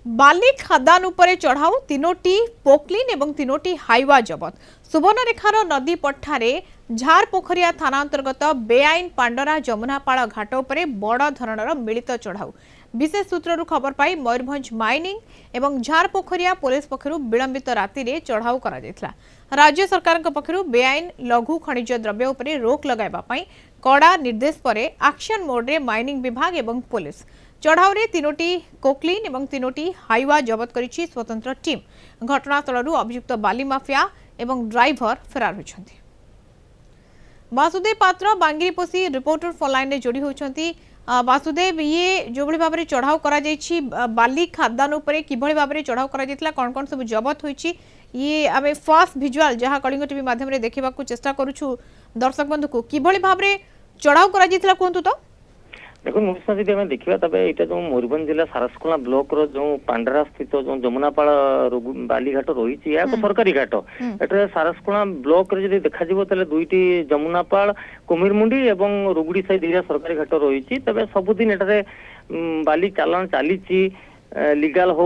बाली खादान उपरे चढ़ाऊ तीनोटी पोकलिन एवं तीनोटी हाइवा जबत सुवर्णरेखार नदी पठारे झार पोखरिया थाना अंतर्गत बेआईन पांडरा जमुनापाड़ घाट उपरे बड़ धरणर मिलित चढ़ाऊ विशेष सूत्रु खबर पाई मयूरभंज माइनिंग एवं झार पोखरिया पुलिस पक्षरु विलंबित राति रे चढ़ाऊ करा जायतिला। राज्य सरकार पक्षरु बेआईन लघु खनिज द्रव्य उपरे रोक लगाइबा पई कड़ा निर्देश परे एक्शन मोड रे माइनिंग विभाग एवं पुलिस चढ़ाऊ रे तीनोटी कोकलिन एवं तीनोटी हाइवा जबत करिछि स्वतंत्र टीम। घटनास्थल अभियुक्त बाली माफिया एवं ड्राइवर फरार होइछन्ति। वासुदेव पात्र बांगिरीपोषी रिपोर्टर फोन लाइन रे जोड़ी होइछन्ति। वासुदेव, ये जो भली भाबरे चढ़ाऊ करा जायछि बाली खादान उपरे किभली भाबरे चढ़ाऊ करा जायतिला, कोन कोन सब जबत होइछि, ये आमे फास्ट विजुअल जहां कलिंग टीवी माध्यम रे देखिबा को चेष्टा करूछु दर्शक बंधु को किभली भाबरे चढ़ाऊ करा जायतिला कोंतु तो। देखो मुसा जी आम देखा तब यहाँ जो मयूरभंज जिला सारसकोला ब्लॉक रो जो पांडरा स्थित जो जमुनापाड़ बालीघाट रही है सरकारी घाट एटे सारसकोला ब्लॉक रे जदि देखा जिवो तले दुईटी जमुनापाड़ कुमिरमुंडी एवं रुगुड़ी साई दिरा सरकारी घाट रही तबे सबुदिन एटारे बाली चालान चली लीगल हो